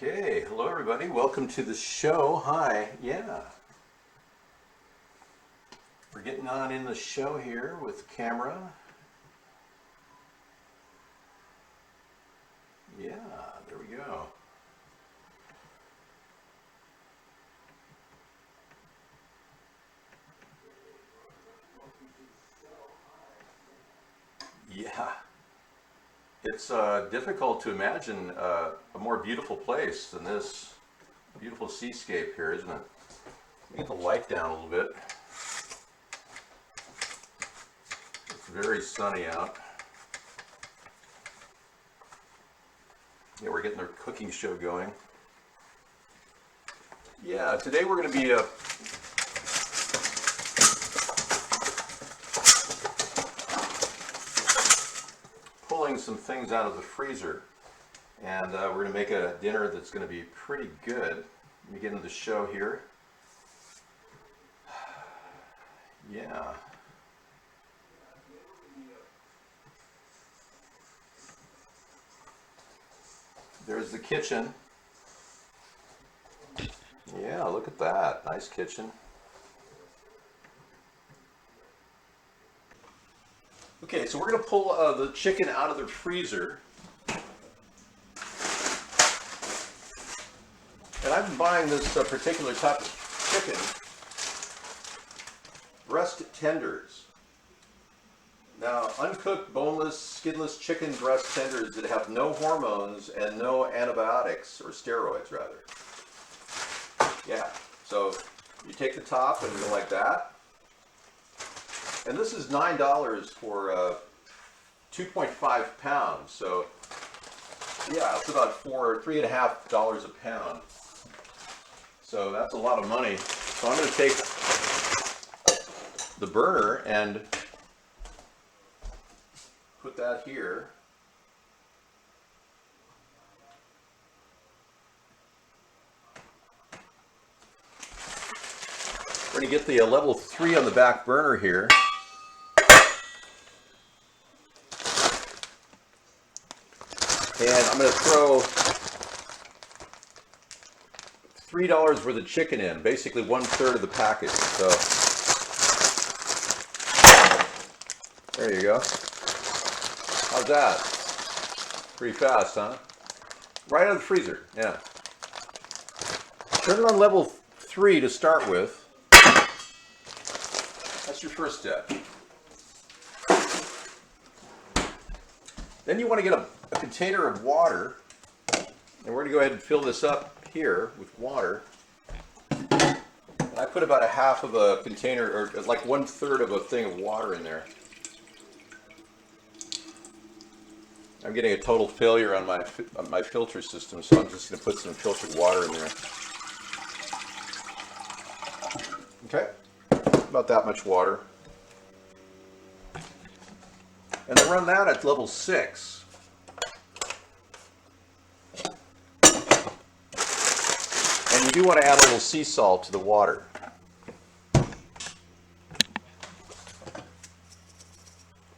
Okay, hello everybody. Welcome to the show. Hi. Yeah. We're getting on in the show here with camera. Yeah, there we go. Yeah. It's difficult to imagine a more beautiful place than this beautiful seascape here, isn't it? Get the light down a little bit. It's very sunny out. Yeah, we're getting the cooking show going. Yeah, today we're going to be pulling some things out of the freezer, and we're going to make a dinner that's going to be pretty good. Let me get into the show here. Yeah. There's the kitchen. Yeah, look at that. Nice kitchen. Okay, so we're going to pull the chicken out of the freezer. And I've been buying this particular type of chicken, breast tenders. Now, uncooked, boneless, skinless chicken breast tenders that have no hormones and no antibiotics, or steroids rather. Yeah, so you take the top and go like that. And this is $9 for 2.5 pounds. So yeah, it's about $3.50 a pound. So that's a lot of money. So I'm going to take the burner and put that here. We're going to get the level 3 on the back burner here. And I'm going to throw $3 worth of chicken in, basically 1/3 of the package. So there you go. How's that? Pretty fast, huh? Right out of the freezer, yeah. Turn it on level 3 to start with. That's your first step. Then you want to get a container of water, and we're going to go ahead and fill this up here with water. And I put about a half of a container, or like 1/3 of a thing of water in there. I'm getting a total failure on my filter system, so I'm just going to put some filtered water in there. Okay, about that much water. And then run that at level 6. And you do want to add a little sea salt to the water.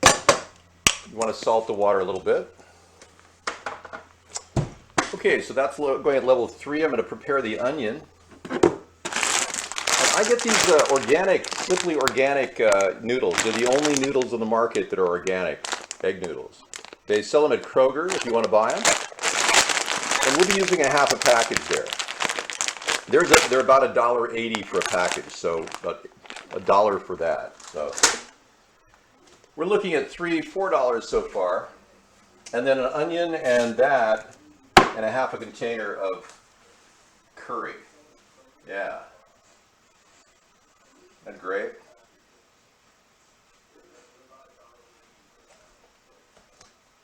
You want to salt the water a little bit. Okay, so that's going at level 3. I'm going to prepare the onion. I get these organic, simply organic noodles. They're the only noodles on the market that are organic, egg noodles. They sell them at Kroger if you want to buy them. And we'll be using a half a package there. They're about $1.80 for a package, so about $1 for that. So we're looking at $4 so far. And then an onion and that, and a half a container of curry. Yeah. That's great.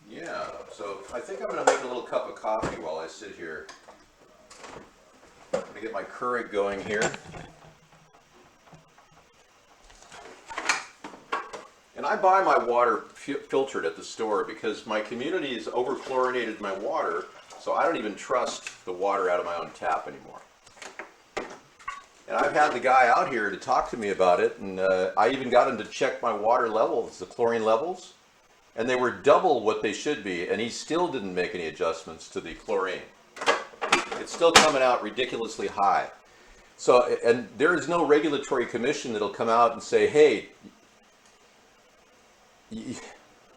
Yeah, so I think I'm going to make a little cup of coffee while I sit here. I'm going to get my curry going here. And I buy my water filtered at the store because my community has over-chlorinated my water, so I don't even trust the water out of my own tap anymore. And I've had the guy out here to talk to me about it, and I even got him to check my water levels, the chlorine levels, and they were double what they should be, and he still didn't make any adjustments to the chlorine. It's still coming out ridiculously high. So, and there is no regulatory commission that'll come out and say, hey, yeah,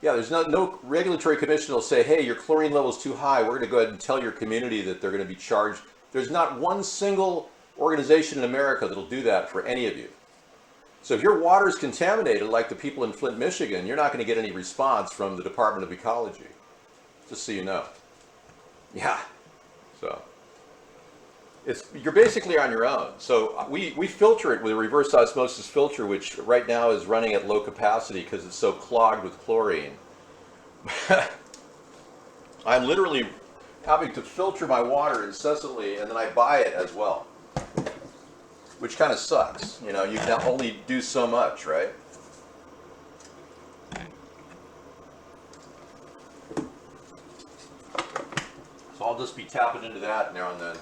there's no regulatory commission that'll say, hey, your chlorine level's too high. We're going to go ahead and tell your community that they're going to be charged. There's not one single organization in America that'll do that for any of you. So if your water is contaminated, like the people in Flint, Michigan, you're not going to get any response from the Department of Ecology, just so you know. Yeah, so you're basically on your own. So we filter it with a reverse osmosis filter, which right now is running at low capacity because it's so clogged with chlorine. I'm literally having to filter my water incessantly, and then I buy it as well, which kind of sucks. You know, you can only do so much, right? So I'll just be tapping into that now and then.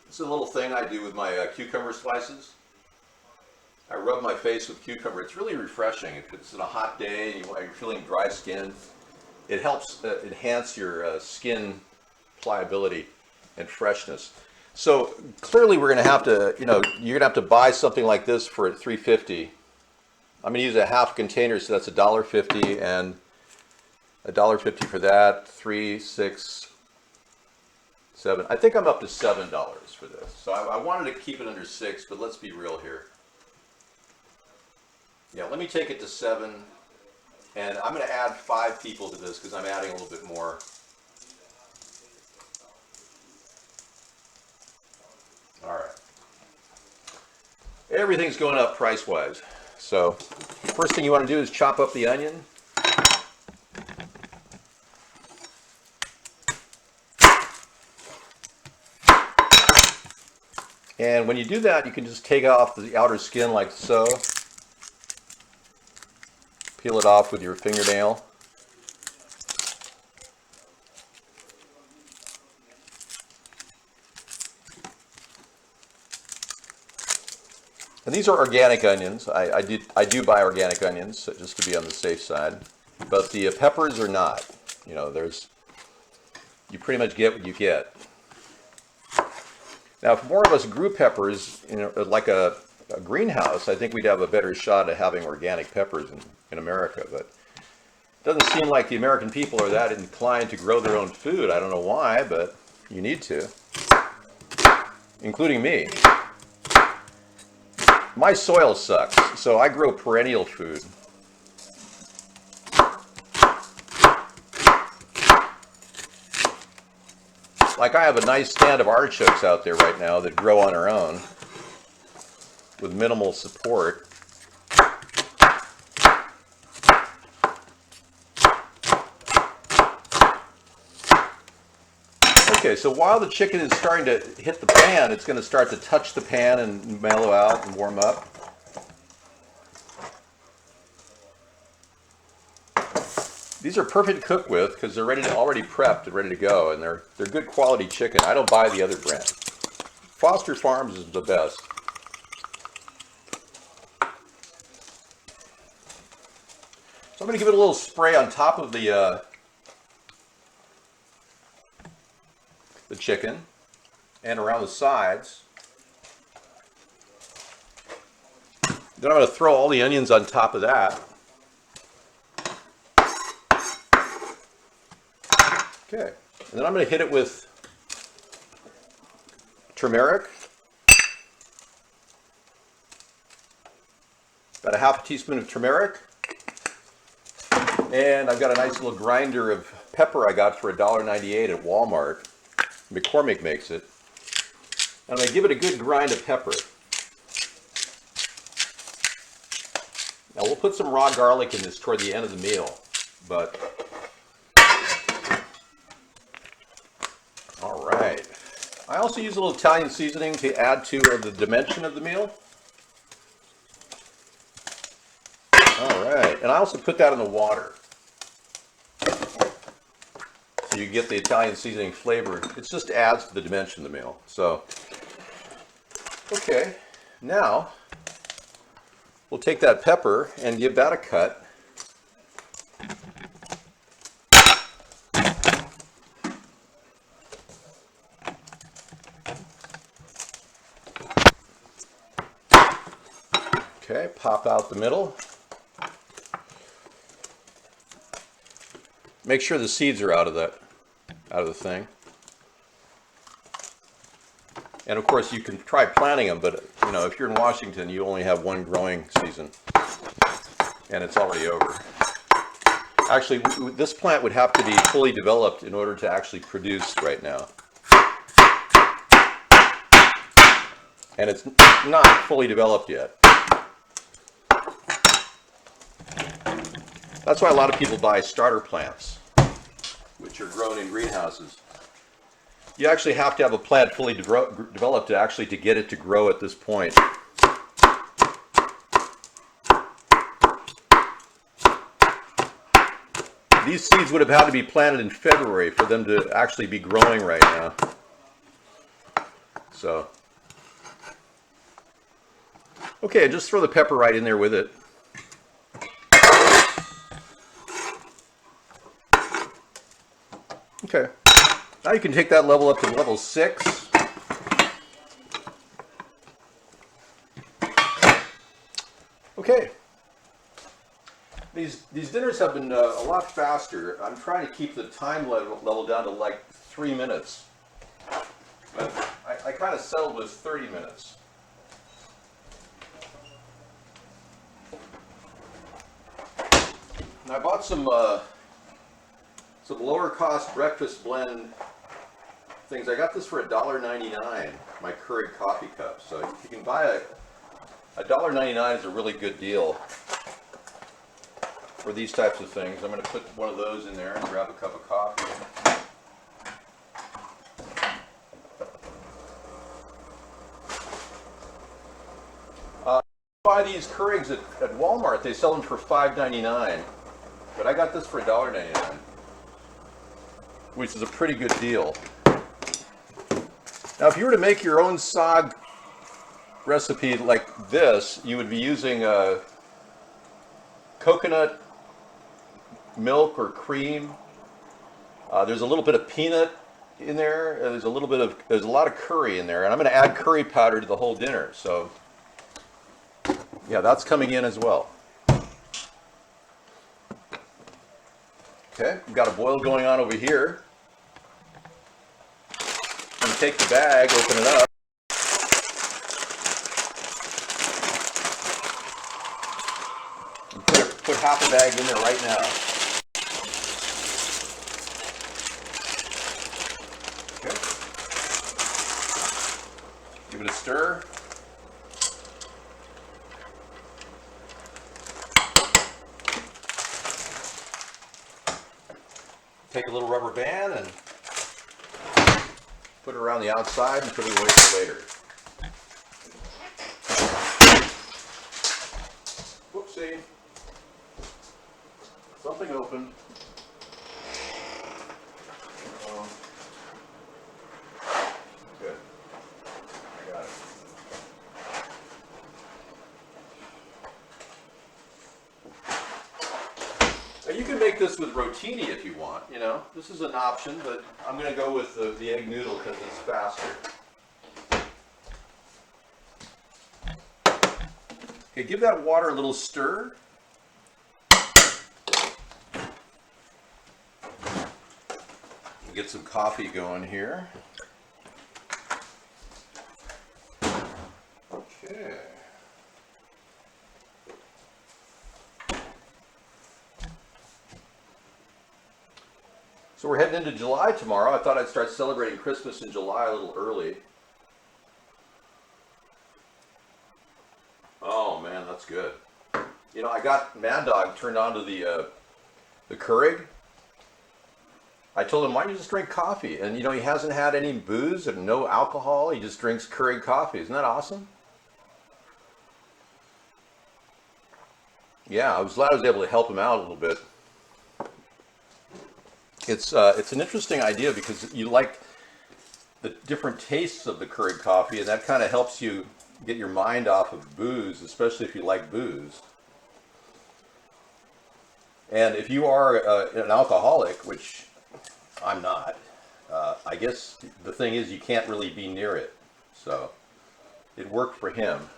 It's a little thing I do with my cucumber slices. I rub my face with cucumber. It's really refreshing. If it's in a hot day and you're feeling dry skin, it helps enhance your skin pliability and freshness. So clearly we're going to have to, you're going to have to buy something like this for $3.50. I'm going to use a half container, so that's $1.50 and $1.50 for that. 3, 6, 7. I think I'm up to $7 for this. So I wanted to keep it under 6, but let's be real here. Yeah, let me take it to 7, and I'm going to add 5 people to this because I'm adding a little bit more. All right. Everything's going up price-wise. So first thing you want to do is chop up the onion. And when you do that, you can just take off the outer skin like so. Peel it off with your fingernail. And these are organic onions. I do buy organic onions just to be on the safe side. But the peppers are not. You pretty much get what you get. Now, if more of us grew peppers, like a greenhouse, I think we'd have a better shot at having organic peppers in America. But it doesn't seem like the American people are that inclined to grow their own food. I don't know why, but you need to, including me. My soil sucks, so I grow perennial food. Like I have a nice stand of artichokes out there right now that grow on their own with minimal support. Okay, so while the chicken is starting to hit the pan, it's going to start to touch the pan and mellow out and warm up. These are perfect to cook with because they're already prepped and ready to go, and they're good quality chicken. I don't buy the other brand. Foster Farms is the best. So I'm going to give it a little spray on top of the chicken and around the sides. Then I'm going to throw all the onions on top of that. Okay, and then I'm going to hit it with turmeric, about a half a teaspoon of turmeric, and I've got a nice little grinder of pepper I got for $1.98 at Walmart. McCormick makes it. And I'm going to give it a good grind of pepper. Now we'll put some raw garlic in this toward the end of the meal, but all right. I also use a little Italian seasoning to add to the dimension of the meal. All right, and I also put that in the water. So you get the Italian seasoning flavor. It just adds to the dimension of the meal. So, okay, now we'll take that pepper and give that a cut. Okay, pop out the middle. Make sure the seeds are out of the thing. And of course, you can try planting them, but you know, if you're in Washington, you only have one growing season, and it's already over. Actually, this plant would have to be fully developed in order to actually produce right now. And it's not fully developed yet. That's why a lot of people buy starter plants, which are grown in greenhouses. You actually have to have a plant fully developed to get it to grow at this point. These seeds would have had to be planted in February for them to actually be growing right now. So, okay, just throw the pepper right in there with it. Okay, now you can take that level up to level 6. Okay, these dinners have been a lot faster. I'm trying to keep the time level down to like 3 minutes, but I kind of settled with 30 minutes. And I bought some lower cost breakfast blend things. I got this for $1.99, my Keurig coffee cup. So you can buy $1.99 is a really good deal for these types of things. I'm going to put one of those in there and grab a cup of coffee. Buy these Keurigs at Walmart. They sell them for $5.99, but I got this for $1.99. Which is a pretty good deal. Now, if you were to make your own SAAG recipe like this, you would be using coconut milk or cream. There's a little bit of peanut in there. There's a lot of curry in there, and I'm going to add curry powder to the whole dinner. So, yeah, that's coming in as well. Okay, we've got a boil going on over here. I'm going to take the bag, open it up. And put half a bag in there right now. Okay. Give it a stir. Take a little rubber band and put it around the outside and put it away for later. Whoopsie. Something opened. Good. I got it. You can make this with rotini if you want, you know. This is an option, but I'm going to go with the egg noodle because it's faster. Okay, give that water a little stir. Get some coffee going here. Okay. So we're heading into July tomorrow. I thought I'd start celebrating Christmas in July a little early. Oh man, that's good. You know, I got Mad Dog turned on to the Keurig. I told him, why don't you just drink coffee? And you know, he hasn't had any booze and no alcohol. He just drinks Keurig coffee. Isn't that awesome? Yeah, I was glad I was able to help him out a little bit. It's an interesting idea because you like the different tastes of the Keurig coffee, and that kind of helps you get your mind off of booze, especially if you like booze. And if you are an alcoholic, which I'm not, I guess the thing is you can't really be near it. So it worked for him.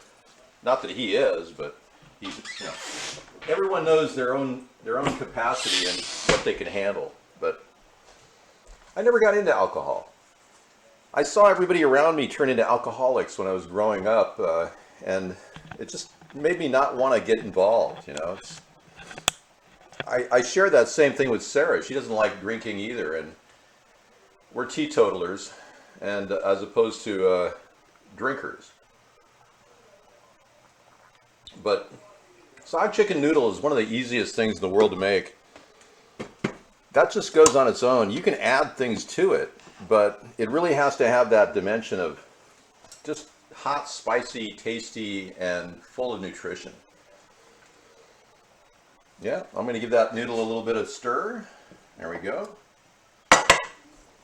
Not that he is, but Everyone knows their own capacity and what they can handle. But I never got into alcohol. I saw everybody around me turn into alcoholics when I was growing up, and it just made me not want to get involved. I share that same thing with Sarah. She doesn't like drinking either, and we're teetotalers, and as opposed to drinkers. But SAAG chicken noodle is one of the easiest things in the world to make. That just goes on its own. You can add things to it, but it really has to have that dimension of just hot, spicy, tasty, and full of nutrition. Yeah, I'm going to give that noodle a little bit of stir. There we go. I'm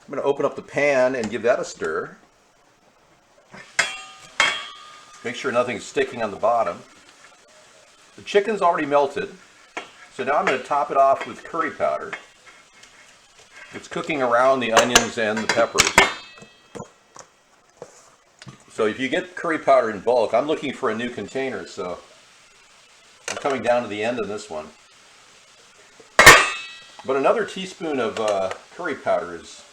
going to open up the pan and give that a stir. Make sure nothing's sticking on the bottom. The chicken's already melted, so now I'm going to top it off with curry powder. It's cooking around the onions and the peppers. So if you get curry powder in bulk, I'm looking for a new container, so I'm coming down to the end of this one. But another teaspoon of curry powder is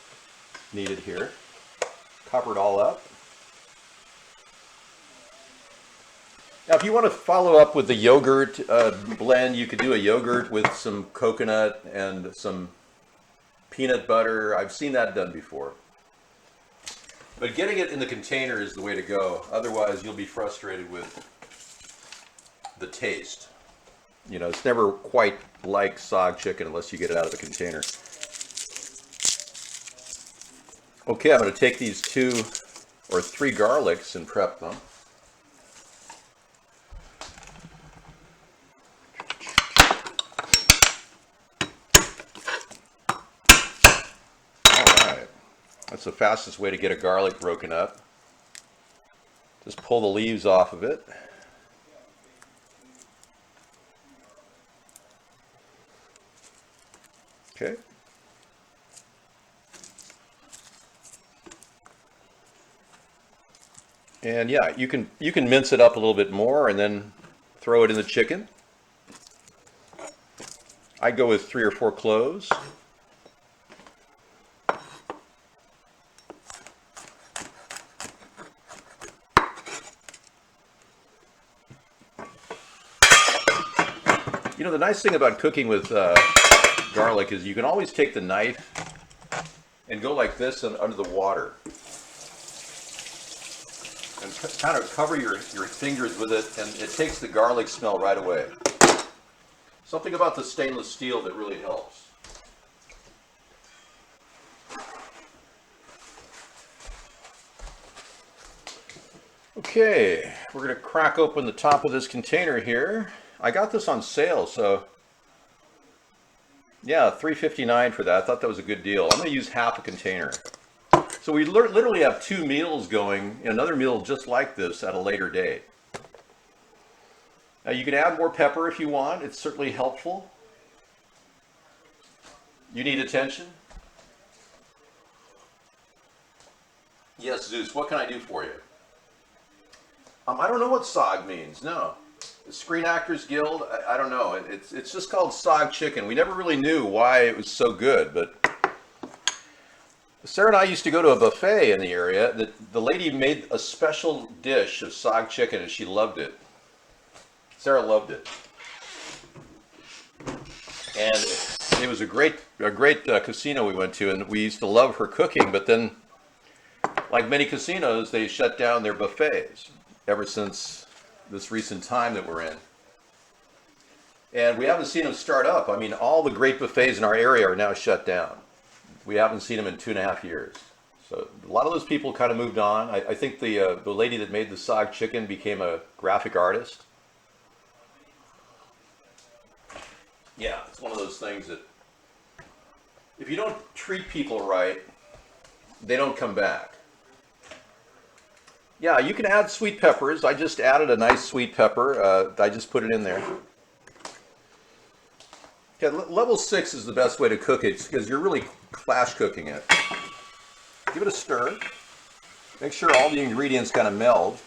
needed here. Cover it all up. Now, if you want to follow up with the yogurt blend, you could do a yogurt with some coconut and some peanut butter. I've seen that done before. But getting it in the container is the way to go. Otherwise, you'll be frustrated with the taste. It's never quite like SAAG chicken unless you get it out of the container. Okay, I'm going to take these 2 or 3 garlics and prep them. That's the fastest way to get a garlic broken up. Just pull the leaves off of it. Okay. And yeah, you can mince it up a little bit more and then throw it in the chicken. I go with 3 or 4 cloves. The nice thing about cooking with garlic is you can always take the knife and go like this under the water and kind of cover your fingers with it, and it takes the garlic smell right away. Something about the stainless steel that really helps. Okay, we're going to crack open the top of this container here. I got this on sale, so yeah, $3.59 for that. I thought that was a good deal. I'm going to use half a container. So we literally have 2 meals going, another meal just like this at a later date. Now you can add more pepper if you want. It's certainly helpful. You need attention? Yes, Zeus, what can I do for you? I don't know what SAAG means, no. The Screen Actors Guild, I don't know. It's just called SAAG chicken. We never really knew why it was so good, but Sarah and I used to go to a buffet in the area. The lady made a special dish of SAAG chicken, and she loved it. Sarah loved it. And it was a great casino we went to, and we used to love her cooking, but then, like many casinos, they shut down their buffets ever since this recent time that we're in. And we haven't seen them start up. I mean, all the great buffets in our area are now shut down. We haven't seen them in 2.5 years. So a lot of those people kind of moved on. I think the lady that made the SAAG chicken became a graphic artist. Yeah, it's one of those things that if you don't treat people right, they don't come back. Yeah, you can add sweet peppers. I just added a nice sweet pepper. I just put it in there. Yeah, level 6 is the best way to cook it because you're really flash cooking it. Give it a stir. Make sure all the ingredients kind of meld.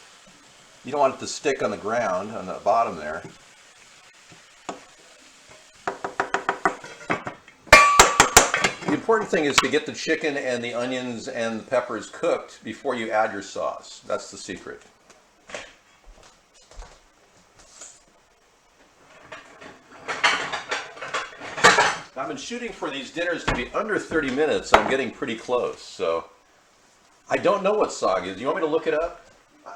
You don't want it to stick on the ground, on the bottom there. important thing is to get the chicken and the onions and the peppers cooked before you add your sauce. That's the secret. I've been shooting for these dinners to be under 30 minutes. I'm getting pretty close. So I don't know what SAAG is. You want me to look it up?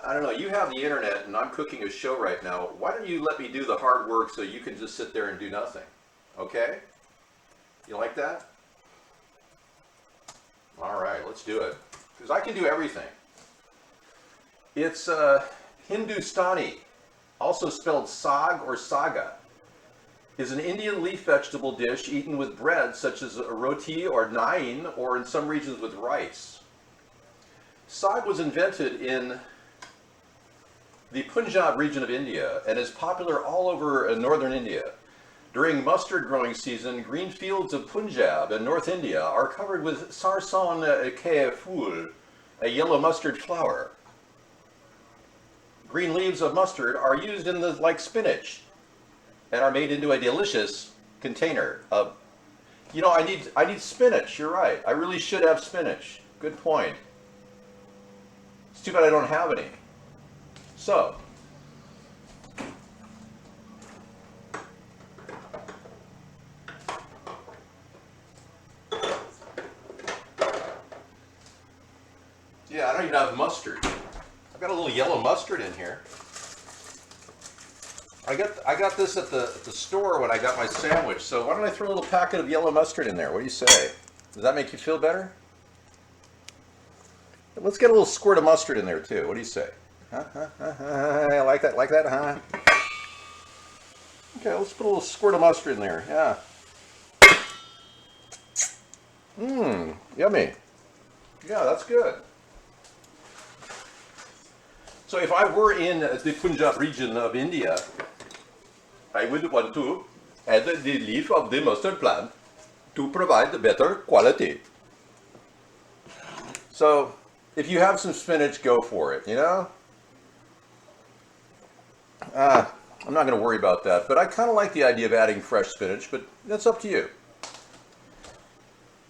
I don't know. You have the internet and I'm cooking a show right now. Why don't you let me do the hard work so you can just sit there and do nothing? Okay? You like that? All right, let's do it. Because I can do everything. It's Hindustani, also spelled saag or saga, is an Indian leaf vegetable dish eaten with bread such as a roti or naan, or in some regions with rice. Saag was invented in the Punjab region of India and is popular all over northern India. During mustard growing season, green fields of Punjab and North India are covered with sarson ke phool, a yellow mustard flower. Green leaves of mustard are used in like spinach and are made into a delicious container. You know, I need spinach. You're right. I really should have spinach. Good point. It's too bad I don't have any. So, yeah, I don't even have mustard. I've got a little yellow mustard in here. I got this at the store when I got my sandwich, so why don't I throw a little packet of yellow mustard in there? What do you say? Does that make you feel better? Let's get a little squirt of mustard in there too. What do you say? Huh? Like that, huh? Okay, let's put a little squirt of mustard in there. Yeah. Mmm, yummy. Yeah, that's good. So if I were in the Punjab region of India, I would want to add the leaf of the mustard plant to provide the better quality. So if you have some spinach, go for it, you know? I'm not going to worry about that, but I kind of like the idea of adding fresh spinach, but that's up to you.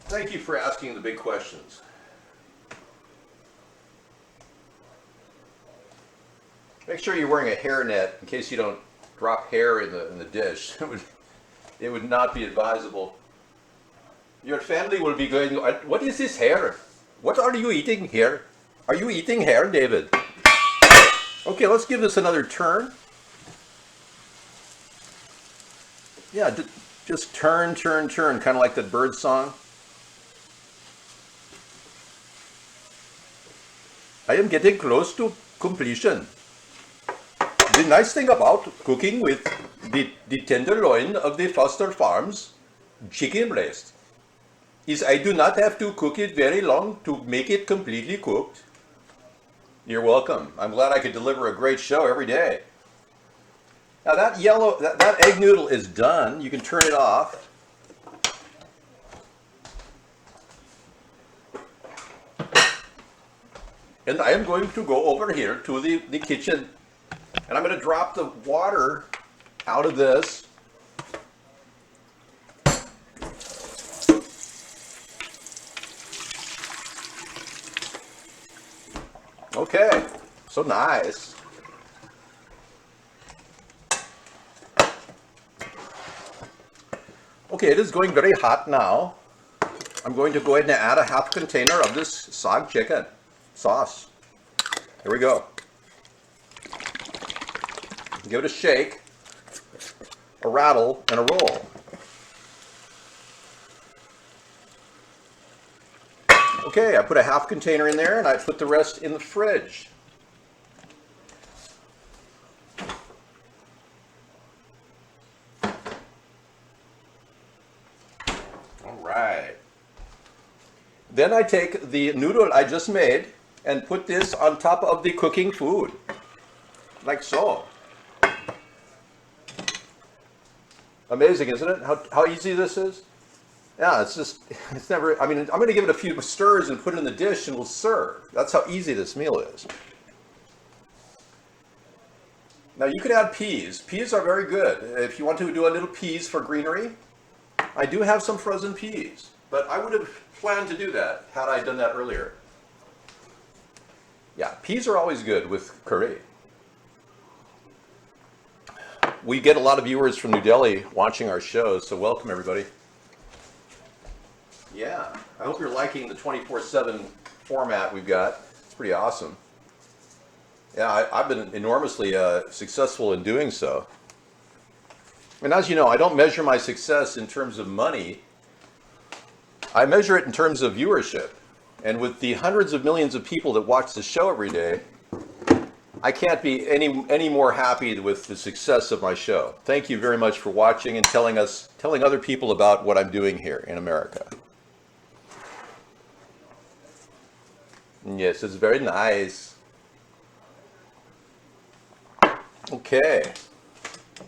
Thank you for asking the big questions. Make sure you're wearing a hairnet in case you don't drop hair in the dish. It would not be advisable. Your family will be going, what is this hair? What are you eating here? Are you eating hair, David? Okay, let's give this another turn. Yeah, just turn, kind of like that bird song. I am getting close to completion. The nice thing about cooking with the tenderloin of the Foster Farms chicken breast is I do not have to cook it very long to make it completely cooked. You're welcome. I'm glad I could deliver a great show every day. Now that egg noodle is done. You can turn it off. And I am going to go over here to the kitchen, and I'm going to drop the water out of this. Okay, so nice. Okay, it is going very hot now. I'm going to go ahead and add a half container of this SAAG chicken sauce. Here we go. Give it a shake, a rattle, and a roll. Okay, I put a half container in there and I put the rest in the fridge. All right. Then I take the noodle I just made and put this on top of the cooking food, like so. Amazing, isn't it? How easy this is? Yeah, it's never, I mean, I'm going to give it a few stirs and put it in the dish and we'll serve. That's how easy this meal is. Now you could add peas. Peas are very good. If you want to do a little peas for greenery, I do have some frozen peas. but I would have planned to do that had I done that earlier. Yeah, peas are always good with curry. We get a lot of viewers from New Delhi watching our shows, so welcome everybody. Yeah, I hope you're liking the 24/7 format we've got. It's pretty awesome. Yeah, I've been enormously successful in doing so. And as you know, I don't measure my success in terms of money. I measure it in terms of viewership. And with the hundreds of millions of people that watch the show every day, I can't be any more happy with the success of my show. Thank you very much for watching and telling other people about what I'm doing here in America. Yes, it's very nice. Okay.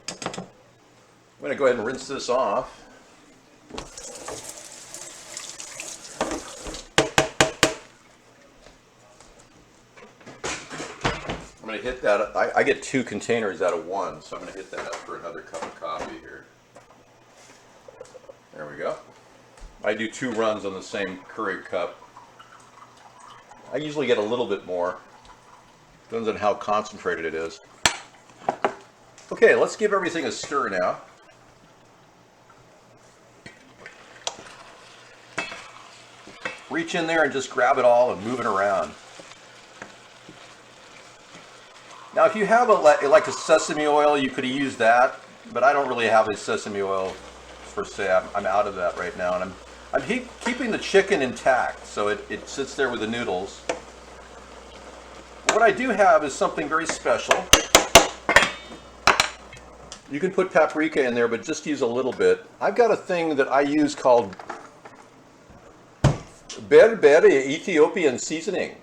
I'm going to go ahead and rinse this off. I'm going to hit that. I get 2 containers out of 1, so I'm going to hit that up for another cup of coffee here. There we go. I do 2 runs on the same Keurig cup. I usually get a little bit more. Depends on how concentrated it is. Okay, let's give everything a stir now. Reach in there and just grab it all and move it around. Now, if you have like a sesame oil, you could use that, but I don't really have a sesame oil per se. I'm out of that right now, and I'm keeping the chicken intact, so it sits there with the noodles. What I do have is something very special. You can put paprika in there, but just use a little bit. I've got a thing that I use called Berbere Ethiopian seasoning.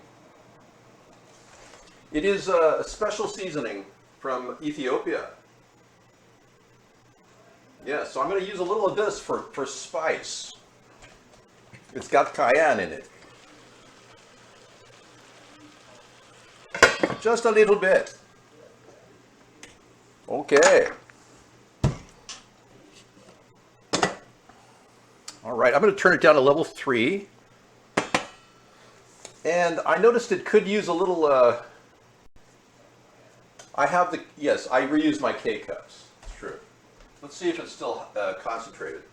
It is a special seasoning from Ethiopia. Yeah, so I'm going to use a little of this for spice. It's got cayenne in it. Just a little bit. Okay. All right, I'm going to turn it down to level 3. And I noticed it could use a little, I reuse my K-cups. It's true. Let's see if it's still concentrated.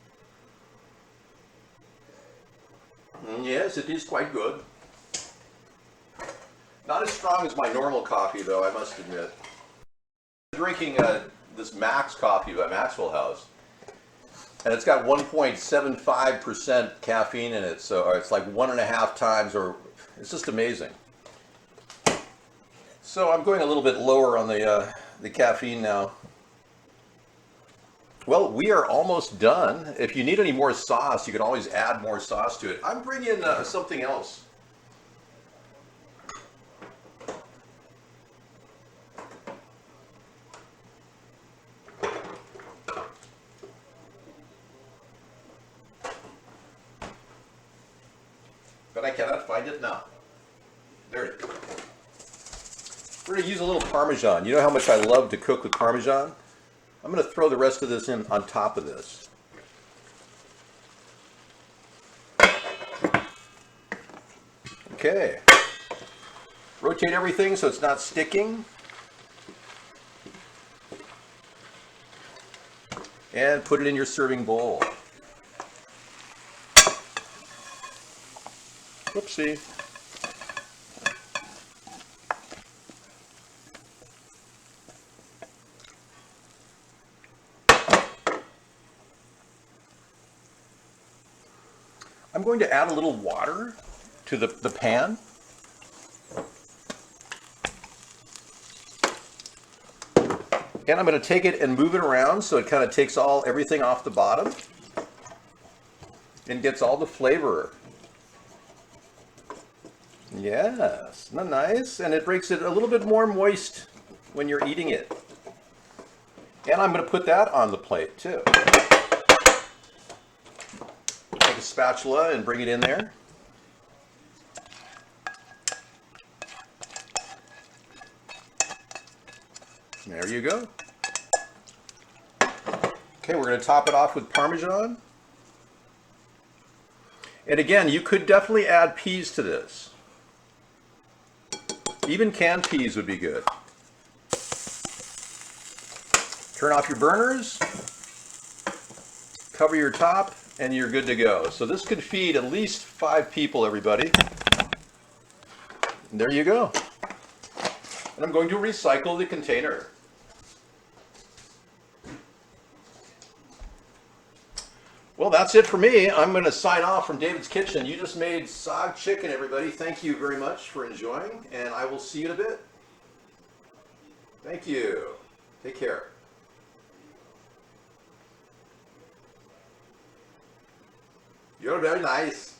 Yes, it is quite good. Not as strong as my normal coffee, though, I must admit. I'm drinking this Max coffee by Maxwell House. And it's got 1.75% caffeine in it, so it's like 1.5 times, or it's just amazing. So I'm going a little bit lower on the caffeine now. Well, we are almost done. If you need any more sauce, you can always add more sauce to it. I'm bringing something else. But I cannot find it now. There it is. We're going to use a little Parmesan. You know how much I love to cook with Parmesan? I'm going to throw the rest of this in on top of this. Okay. Rotate everything so it's not sticking. And put it in your serving bowl. Whoopsie. I'm going to add a little water to the pan. And I'm going to take it and move it around so it kind of takes everything off the bottom and gets all the flavor. Yes, isn't that nice? And it makes it a little bit more moist when you're eating it. And I'm going to put that on the plate too. Take a spatula and bring it in there. There you go. Okay, we're going to top it off with Parmesan. And again, you could definitely add peas to this. Even canned peas would be good. Turn off your burners, cover your top, and you're good to go. So this could feed at least 5 people, everybody. And there you go. And I'm going to recycle the container. Well, that's it for me. I'm going to sign off from David's Kitchen. You just made SAAG chicken, everybody. Thank you very much for enjoying, and I will see you in a bit. Thank you. Take care. You're very nice.